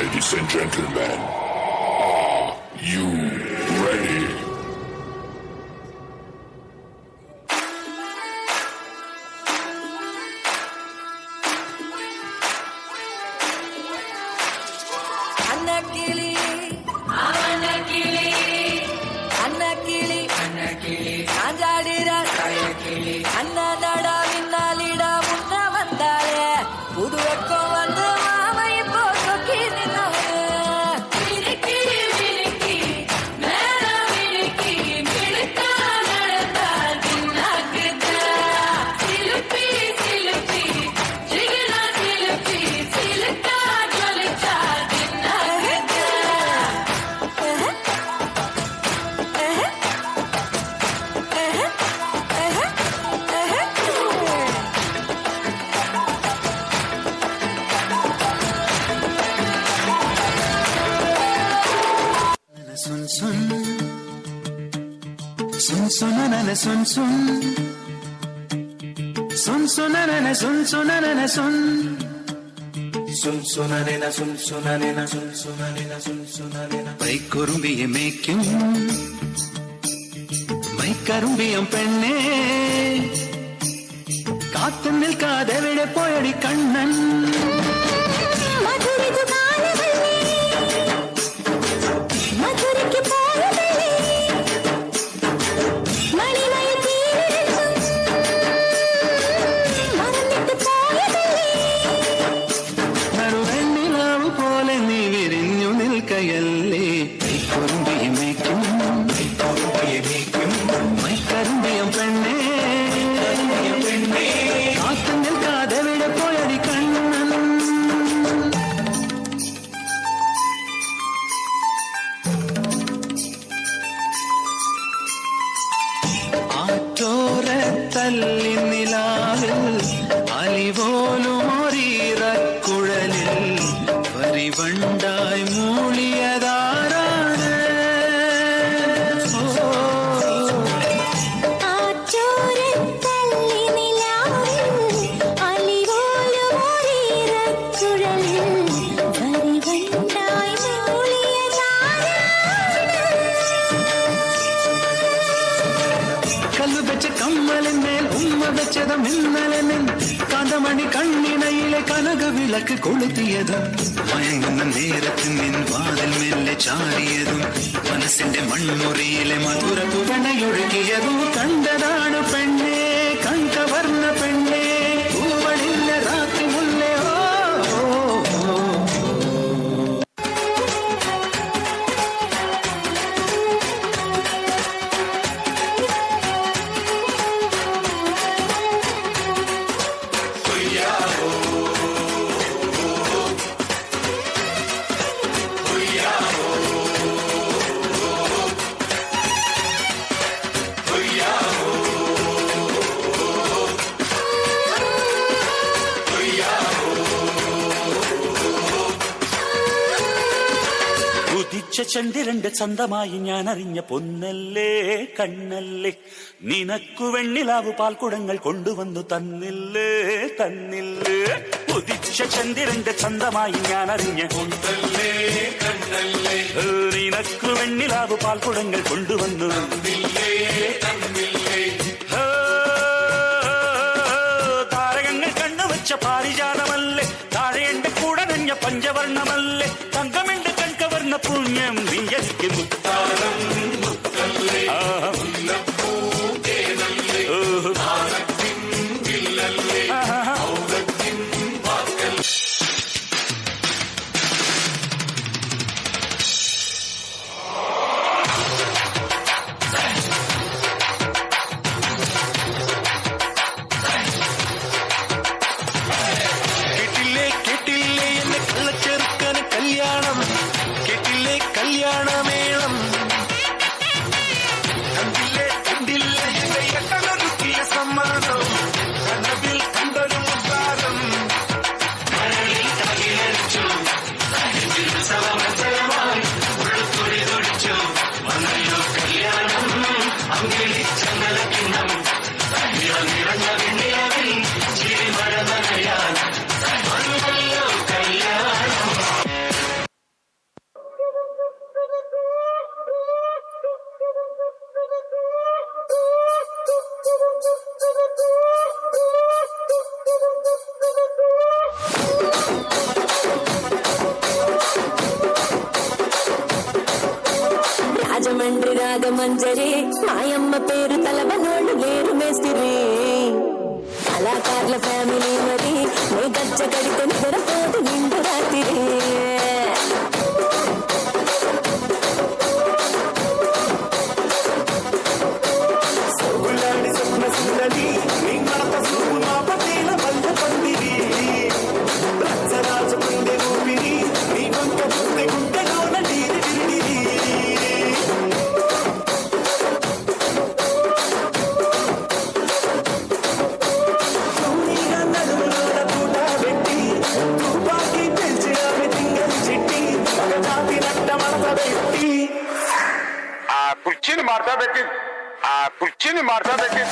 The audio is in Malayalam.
Ladies and gentlemen, are you ready? Anakili, Anakili, Anakili, Anakili, Anjalira, Anakili, Anadada, Vinalida, Munna Vandale, Udweko and the Mama Ipoki. Sunanana sun sun sun sunanana sun sunanana sun sun sunanena sun sunanena sun sunanena sun sunanena പൈക്കുറുമ്പിയെ മേയ്ക്കും മൈക്കറുമ്പിയം പെണ്ണേ കാത്തു നിൽക്കാതെ എവിടെ പോയടി കണ്ണൻ തല്ലി നിലാവിൽ അലിപോലും ഒരീറക്കുഴലിൽ പരിവണ്ടായി മൂളിയതാരാണ് കമ്മലിന്മേൽ ഉമ്മ വെച്ചതും ഇന്നലെ കാന്തമണി കണ്ണിണയിലെ കനക വിളക്ക് കൊളുത്തിയതും മയങ്ങുന്ന നേരത്തിൽ നിൻ വാതിൽ മെല്ലെ ചാരിയതും മനസ്സിന്റെ മൺമുറിയിലെ മധുര തുവണയൊഴുകിയതും കണ്ടതാണ് പെണ്ണേ കണ്ടവർണ്ണ പെണ്ണേ പൂവണില്ല രാത്രി മുല്ലേ ചന്ദ്രന്റെ ചന്തമായി ഞാൻ അറിഞ്ഞ പൊന്നല്ലേ കണ്ണല്ലേ നിനക്കു വെണ്ണിലാവു പാൽക്കുടങ്ങൾ കൊണ്ടുവന്നു തന്നില്ലേ തന്നില്ലേ ഉദിച്ച ചന്ദ്രന്റെ ചന്തമായി ഞാൻ അറിഞ്ഞ പൊന്നല്ലേ കണ്ണല്ലേ നിനക്കു വെണ്ണിലാവു പാൽക്കുടങ്ങൾ കൊണ്ടുവന്നു തന്നില്ലേ തന്നില്ലേ താരകങ്ങൾ കണ്ണുവച്ച പാരിജാതമല്ലേ താഴെ എന്റെ കൂടെ നഞ്ഞ പഞ്ചവർണ്ണമല്ലേ തങ്കമെന്റെ പുണ്യം നീ എനിക്ക് മുത്താരം മുത്തല്ലേ മുല്ലപ്പൂ തേനല്ലേ ആനത്തിൻ വില്ലല്ലേ ഔദത്തിൻ വാക്കൽ കേട്ടില്ലേ കേട്ടില്ലേ എന്നെ കള്ളച്ചെറുക്കന് കല്യാണം കല്യാണമേളം കണ്ടില്ലേ കണ്ടില്ലേ എട്ടനൊരുക്കിയ സമ്മാനം കണ്ണതിൽ കണ്ടൊരു മുദ്രാരം മഴയിൽ തകിലടിച്ചു ഉത്സവമത്സരമായി ഉള്ളുത്തൊടി തൊടിച്ചു വന്നല്ലോ കല്യാണം അങ്കിളി ചങ്ങല കിണ്ണം നിറഞ്ഞ വെണ്ണിലാവിൽ ചിരി മഴ നനയാൻ నాగమంజరి మాయమ్మ పేరు తలవనోళ్ళు లేరు మేస్తిరి కళాకారుల ఫ్యామిలీ మరి నీ గజ్జ కడితే నిద్రపోదు నిండు రాత్రి సొగులాడి స్వప్న సుందరి నీ మడత సూపు మా పటేల బంధ పందిరి రచ్చరాజు గుండె ఊపిరి నీ వంక గుండె గుండెలోన నీరి విరిడిరి నడుములోన పూట పెట్టి తుపాకి పెంచి ఆమె తింగలి చిట్టి ఒక జాతి నట్ట మడత పెట్టి ఆ కుర్చీని మార్చబెట్టి ఆ కుర్చీని మార్చబెట్టి